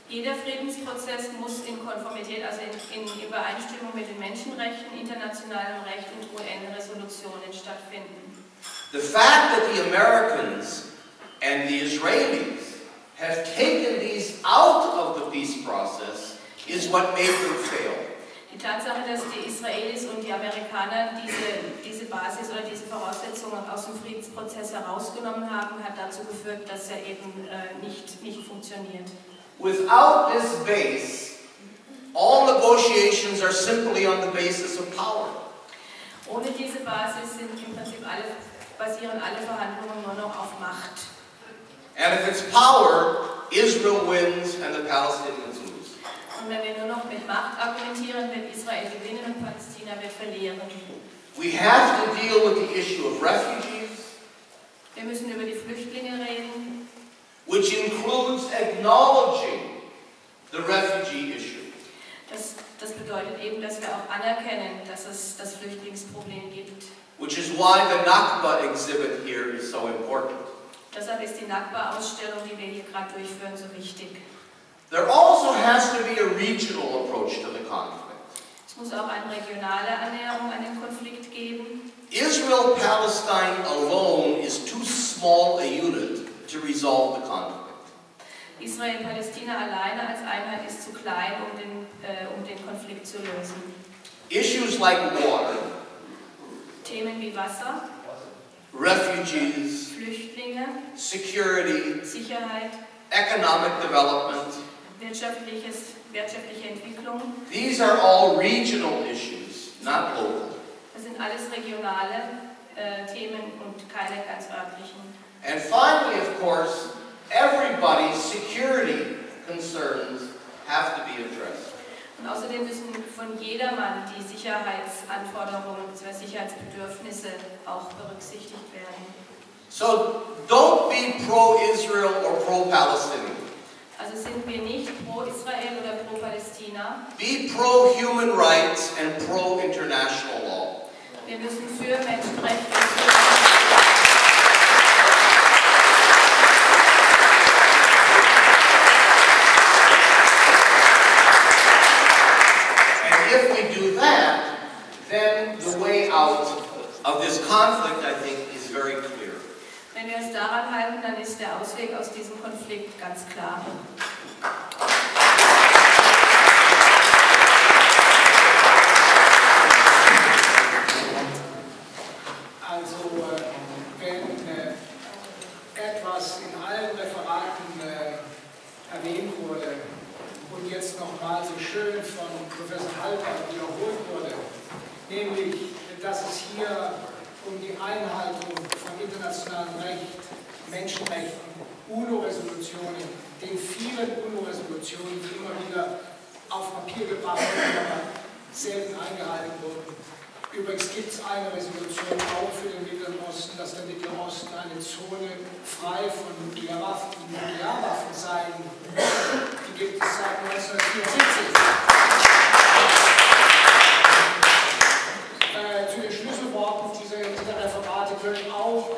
Jeder Friedensprozess muss in Konformität, also in Übereinstimmung mit den Menschenrechten, internationalem Recht und UN-Resolutionen stattfinden. The fact that the Americans and the Israelis have taken these out of the peace process is what made them fail. Die Tatsache, dass die Israelis und die Amerikaner diese Basis oder diese Voraussetzungen aus dem Friedensprozess herausgenommen haben, hat dazu geführt, dass er eben nicht funktioniert. Without this base, all negotiations are simply on the basis of power. Ohne diese Basis sind im Prinzip basieren alle Verhandlungen nur noch auf Macht. And if it's power, Israel wins and the Palestinians lose. Und wenn wir nur noch mit Macht argumentieren, wird Israel gewinnen und Palästina wird verlieren. We have to deal with the issue of refugees. Wir müssen über die Flüchtlinge reden. Which includes acknowledging the refugee issue. Das bedeutet eben, dass wir auch anerkennen, dass es das Flüchtlingsproblem gibt. Which is why the Nakba exhibit here is so important. Deshalb ist die Nakba-Ausstellung, die wir hier gerade durchführen, so wichtig. There also has to be a regional approach to the conflict. Es muss auch eine regionale Annäherung an den Konflikt geben. Israel-Palestine alone is too small a unit to resolve the conflict. Israel-Palästina alleine als Einheit ist zu klein, um den Konflikt zu lösen. Issues like water, Themen wie Wasser, refugees, Flüchtlinge, security, Sicherheit, economic development, wirtschaftliche Entwicklung. These are all regional issues, not local. Das sind alles regionale Themen und keine ganz örtlichen. And finally, of course, everybody's security concerns have to be addressed. Und außerdem müssen von jedermann die Sicherheitsanforderungen bzw. Sicherheitsbedürfnisse auch berücksichtigt werden. So don't be pro-Israel or pro-Palestinian. Also sind wir nicht pro-Israel oder pro-Palästina. Be pro-human rights and pro-international law. Wir müssen für Menschenrechte if we do that, then the way out of this conflict, I think, is very clear. Wenn wir uns daran halten, dann ist der Ausweg aus diesem Konflikt ganz klar. Also, wenn etwas in allen Referaten erwähnt wurde, und jetzt nochmal so schön von Professor Halper wiederholt wurde, nämlich, dass es hier um die Einhaltung von internationalem Recht, Menschenrechten, UNO-Resolutionen, den vielen UNO-Resolutionen, die immer wieder auf Papier gebracht wurden, aber selten eingehalten wurden. Übrigens gibt es eine Resolution auch für den Mittleren Osten, dass der Mittlere Osten eine Zone frei von Nuklearwaffen sein. Die gibt es seit 1974. Zu den Schlüsselworten dieser Referate gehört auch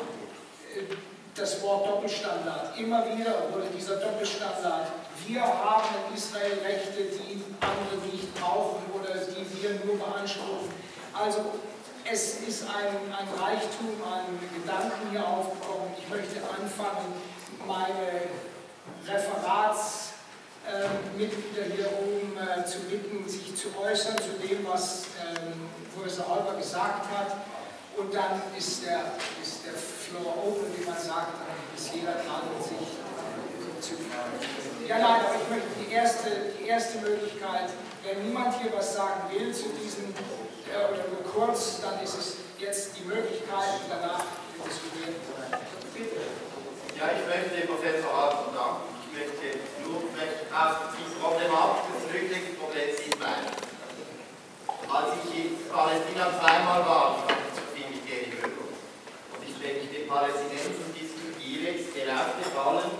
das Wort Doppelstandard. Immer wieder wurde dieser Doppelstandard. Wir haben in Israel Rechte, die andere nicht brauchen oder die wir nur beanspruchen. Also es ist ein Reichtum an Gedanken hier aufgekommen. Ich möchte anfangen, meine Referatsmitglieder hier oben zu bitten, sich zu äußern zu dem, was Professor Halper gesagt hat. Und dann ist der Floor open, wie man sagt, dann ist jeder dran, sich zu Ja, nein, aber ich möchte die erste Möglichkeit, wenn niemand hier was sagen will zu diesem oder nur kurz, dann ist es jetzt die Möglichkeit, danach diskutieren. Bitte. Ja, ich möchte dem Professor Halper danken. Ich möchte nur auf die Problematik des Flüchtlingsproblems hinweisen. Als ich in Palästina zweimal war, ich habe so viel mit denen gehört. Und ich, wenn ich mit Palästinensern diskutiere, ist mir aufgefallen,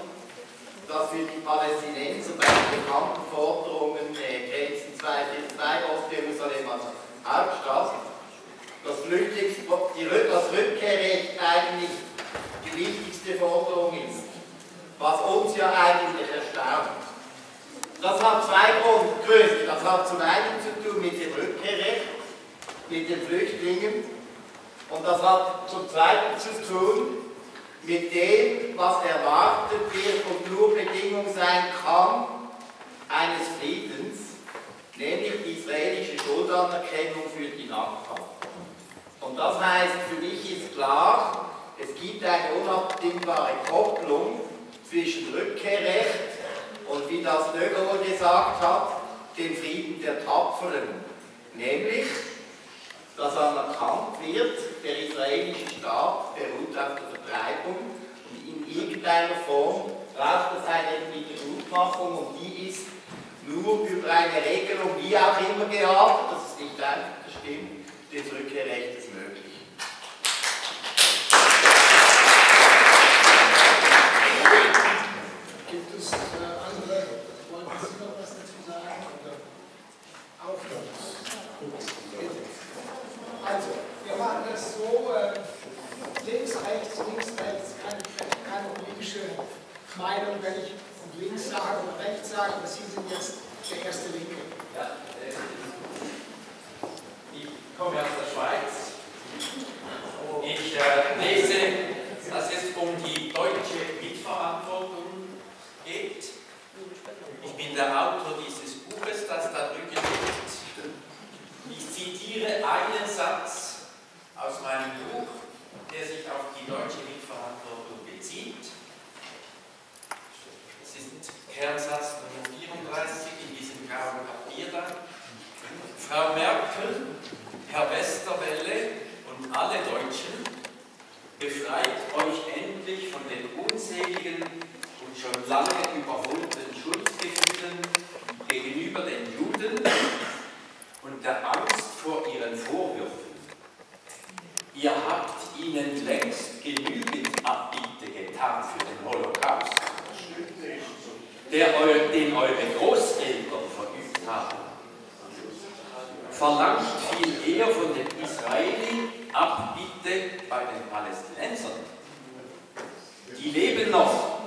dass für die Palästinenser bei den bekannten Forderungen Grenzen 242 Ost-Jerusalem als Hauptstadt, das Rückkehrrecht eigentlich die wichtigste Forderung ist, was uns ja eigentlich erstaunt. Das hat zwei Gründe. Das hat zum einen zu tun mit dem Rückkehrrecht, mit den Flüchtlingen. Und das hat zum zweiten zu tun mit dem, was erwartet wird und nur Bedingung sein kann eines Friedens, nämlich die israelische Schuldanerkennung für die Nachbarn. Und das heißt, für mich ist klar, es gibt eine unabdingbare Kopplung zwischen Rückkehrrecht und, wie das De Gaulle gesagt hat, dem Frieden der Tapferen. Nämlich, dass anerkannt wird, der israelische Staat beruht auf der Vertreibung und in irgendeiner Form braucht es eine Wiedergutmachung und die ist nur über eine Regelung, wie auch immer geartet, das ist nicht einfach bestimmt, des Rückkehrrechts möglich. Gibt es andere, wollten Sie noch was dazu sagen? Oder aufhören? Also, wir machen das so, links, rechts, keine politische Meinung, wenn ich links sage oder rechts sage, aber Sie sind jetzt der erste Linke. Ja, ich komme aus der Schweiz. Ich lese, dass es um die deutsche Mitverantwortung geht. Ich bin der Autor dieses Buches, das da drüben liegt. Ich zitiere einen Satz aus meinem Buch, der sich auf die deutsche Mitverantwortung bezieht. Das ist Kernsatz Nummer 34 in diesem grauen Papier da. Frau Merkel, Herr Westerwelle und alle Deutschen, befreit euch endlich von den unzähligen und schon lange überholten Schuldgefühlen gegenüber den Juden und der Angst vor ihren Vorwürfen. Ihr habt ihnen längst genügend Abbitte getan für den Holocaust, den eure Großeltern verübt haben. Verlangt viel eher von den Israelis Abbitte bei den Palästinensern. Die leben noch,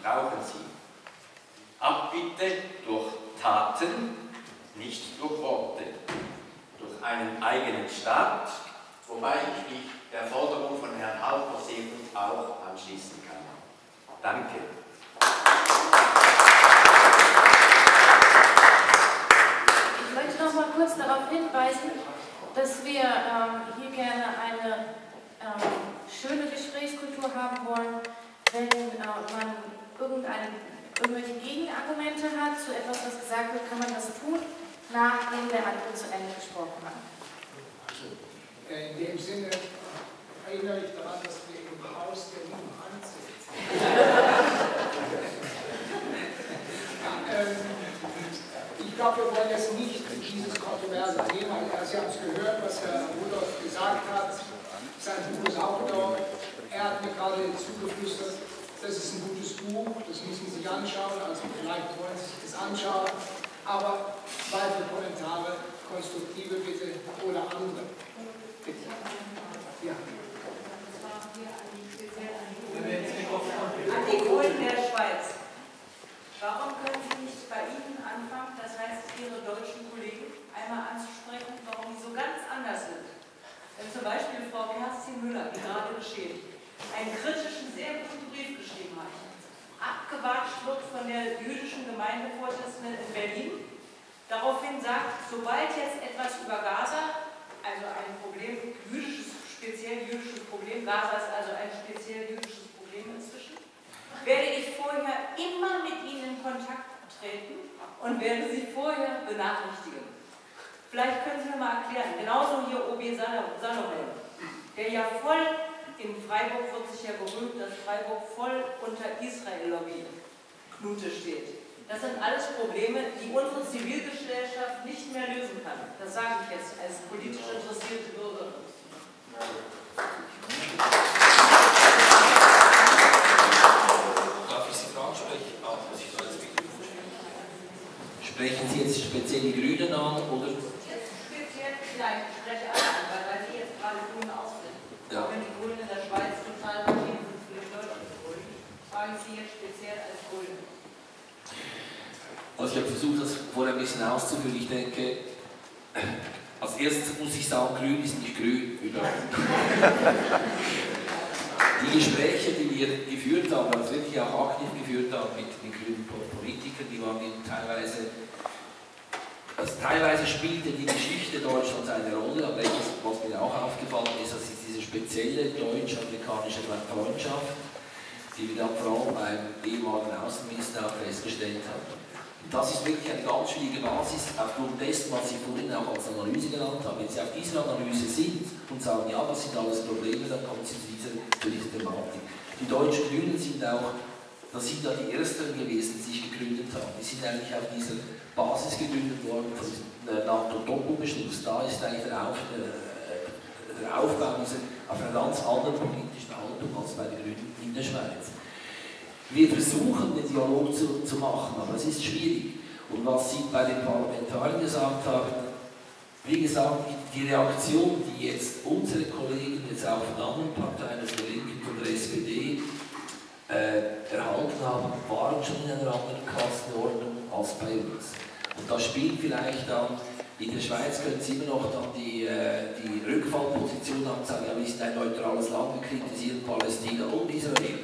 brauchen sie. Abbitte durch Taten, nicht durch Worte, durch einen eigenen Staat, wobei ich mich der Forderung von Herrn Halper sehr gut auch anschließen kann. Danke. Ich möchte noch mal kurz darauf hinweisen, dass wir hier gerne eine schöne Gesprächskultur haben wollen, wenn man irgendwelche Gegenargumente hat zu etwas, was gesagt wird, kann man das tun, nachdem der andere zu Ende gesprochen hat. In dem Sinne erinnere ich daran, dass wir im Haus der lieben Hand sind. Ich glaube, wir wollen jetzt nicht dieses kontroverse Thema, Sie haben es gehört, was Herr Rudolph gesagt hat, sein Buch ist auch dort, er hat mir gerade zugeflüstert, das ist ein gutes Buch, das müssen Sie sich anschauen, also vielleicht wollen Sie sich das anschauen, aber weitere Kommentare, konstruktive bitte oder andere. Bitte. Ja. An die Grünen der Schweiz. Warum können Sie nicht bei Ihnen anfangen, das heißt Ihre deutschen Kollegen, einmal anzusprechen, warum die so ganz anders sind? Wenn zum Beispiel Frau Kerstin Müller, wie gerade geschehen, einen kritischen, sehr guten Brief geschrieben hat, abgewatscht wird von der jüdischen Gemeindevorsitzenden in Berlin, daraufhin sagt, sobald jetzt etwas über Gaza, also ein Problem, speziell jüdisches Problem, Gaza ist also ein speziell jüdisches Problem inzwischen, werde ich vorher immer mit Ihnen in Kontakt treten und werde Sie vorher benachrichtigen. Vielleicht können Sie mir mal erklären, genauso hier OB Salomon, der ja voll, in Freiburg wird sich ja gerühmt, dass Freiburg voll unter Israel-Lobby-Knute steht. Das sind alles Probleme, die unsere Zivilgesellschaft nicht mehr lösen kann. Das sage ich jetzt als politisch interessierte Bürgerin. Darf ich Sie fragen, sprechen Sie jetzt speziell die Grünen an, oder? Speziell vielleicht, ich spreche alle an, weil Sie jetzt gerade Grüne ausbilden. Ja. Wenn die Grünen in der Schweiz total markiert sind für die deutschen Grünen, frage ich Sie jetzt speziell als Grüne. Also ich habe versucht, das vorher ein bisschen auszuführen. Ich denke, als erstes muss ich sagen, grün ist nicht grün. Die Gespräche, die wir geführt haben, also wirklich auch aktiv geführt haben mit den grünen Politikern, die waren teilweise, teilweise spielte die Geschichte Deutschlands eine Rolle, aber was mir auch aufgefallen ist, das ist diese spezielle deutsch-amerikanische Freundschaft, die wir dann vor allem beim ehemaligen Außenminister auch festgestellt haben. Und das ist wirklich eine ganz schwierige Basis, aufgrund dessen, was Sie vorhin auch als Analyse genannt haben. Wenn Sie auf dieser Analyse sind und sagen, ja, das sind alles Probleme, dann kommen Sie zu dieser Thematik. Die deutschen Grünen sind auch, das sind ja die Ersten gewesen, die sich gegründet haben. Die sind eigentlich auf dieser Basis gegründet worden von diesem NATO-Doppelbeschluss. Da ist eigentlich der Aufbau auf einer ganz anderen politischen Haltung als bei den Grünen in der Schweiz. Wir versuchen, den Dialog zu machen, aber es ist schwierig. Und was Sie bei den Parlamentariern gesagt haben, wie gesagt, die Reaktion, die jetzt unsere Kollegen jetzt auch von anderen Parteien, also der Linken und der SPD, erhalten haben, waren schon in einer anderen Klassenordnung als bei uns. Und das spielt vielleicht dann, in der Schweiz können Sie immer noch dann die Rückfallposition haben und sagen, ja, wir sind ein neutrales Land, wir kritisieren Palästina und Israel.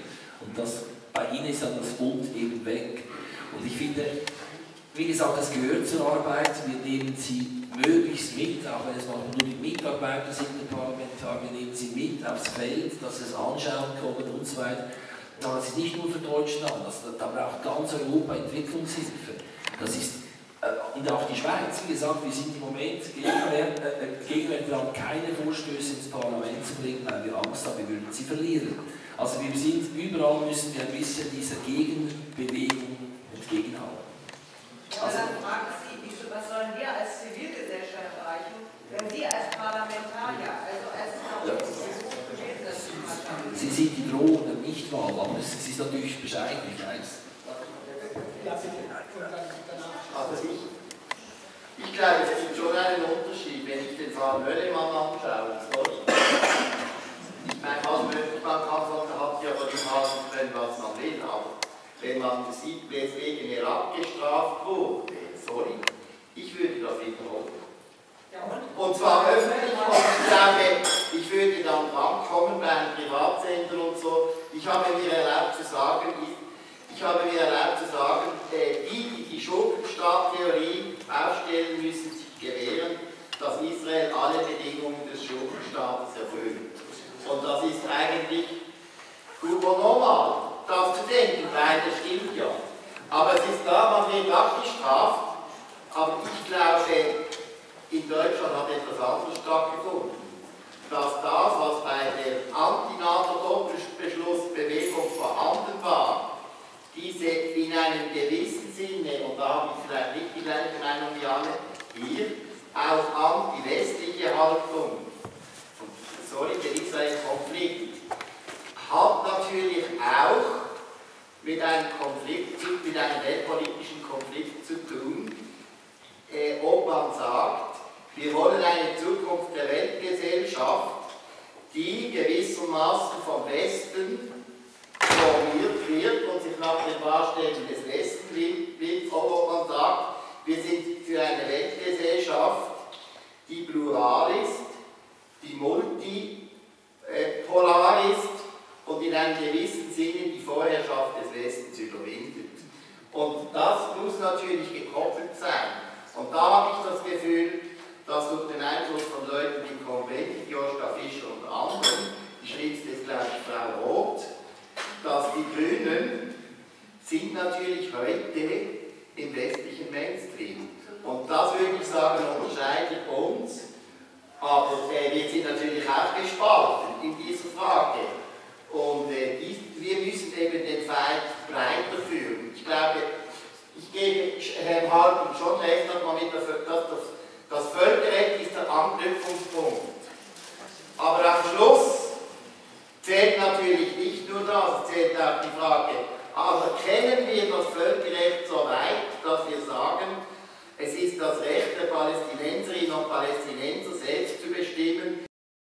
Und das, bei Ihnen ist dann das Und eben weg. Und ich finde, wie gesagt, das gehört zur Arbeit, wir nehmen sie möglichst mit, auch wenn es manchmal nur die Mitarbeiter sind, die Parlamentarier, wir nehmen sie mit aufs Feld, dass sie es anschauen kommen und so weiter. Aber das ist nicht nur für Deutschland, da braucht ganz Europa Entwicklungshilfe. Das ist, und auch die Schweiz, wie gesagt, wir sind im Moment gegenwärtig dran, keine Vorstöße ins Parlament zu bringen, weil wir Angst haben, wir würden sie verlieren. Also wir sind, überall müssen wir ein bisschen dieser Gegenbewegung entgegenhalten. Also, dann frage ich Sie, was sollen wir als Zivilgesellschaft erreichen, wenn Sie als Parlamentarier, also als Opposition gewählt sind? Sie sind die Drohung der Nichtwahl, aber es ist natürlich bescheiden, ich weiß. Also ich glaube, es gibt schon einen Unterschied, wenn ich den Fall Möllemann anschaue. Ich meine, man kann sagen, da hat ja halten können, was man will, aber wenn man sieht, weswegen er abgestraft wurde, sorry, ich würde das wiederholen. Und zwar öffentlich, und ich glaube, ich würde dann drankommen bei einem Privatsender und so. Ich habe mir erlaubt zu sagen, die Schurkenstaat-Theorie aufstellen, müssen sich gewähren, dass Israel alle Bedingungen des Schurkenstaates erfüllt. Und das ist eigentlich urnormal, das zu denken, weil das stimmt ja. Aber es ist klar, man wird abgestraft, aber ich glaube, in Deutschland hat etwas anderes stattgefunden. Dass das, was bei der Anti-NATO-Doppelbeschlussbewegung vorhanden war, diese in einem gewissen Sinne, und da habe ich vielleicht nicht die gleiche Meinung wie alle hier, auch anti-westliche Haltung, der Israel-Konflikt, hat natürlich auch mit einem weltpolitischen Konflikt zu tun, ob man sagt, wir wollen eine Zukunft der Weltgesellschaft, die gewissermaßen vom Westen formiert wird und sich nach den Maßstäben des Westens wird, oder ob man sagt, wir sind für eine Weltgesellschaft, die plural ist, die multipolar ist und in einem gewissen Sinne die Vorherrschaft des Westens überwindet. Und das muss natürlich gekoppelt sein. Und da habe ich das Gefühl, dass durch den Einfluss von Leuten wie Konvent, Joschka Fischer und anderen, die schriebste ist gleich Frau Roth, dass die Grünen sind natürlich heute im westlichen Mainstream. Und das würde ich sagen, unterscheidet uns. Aber wir sind natürlich auch gespalten in dieser Frage. Und wir müssen eben den Feind breiter führen. Ich glaube, ich gebe Herrn Hartmann schon recht, dass das Völkerrecht ist der Anknüpfungspunkt. Aber am Schluss zählt natürlich nicht nur das, es zählt auch die Frage, aber kennen wir das Völkerrecht so weit, dass wir sagen, es ist das Recht der Palästinenserinnen und Palästinenser,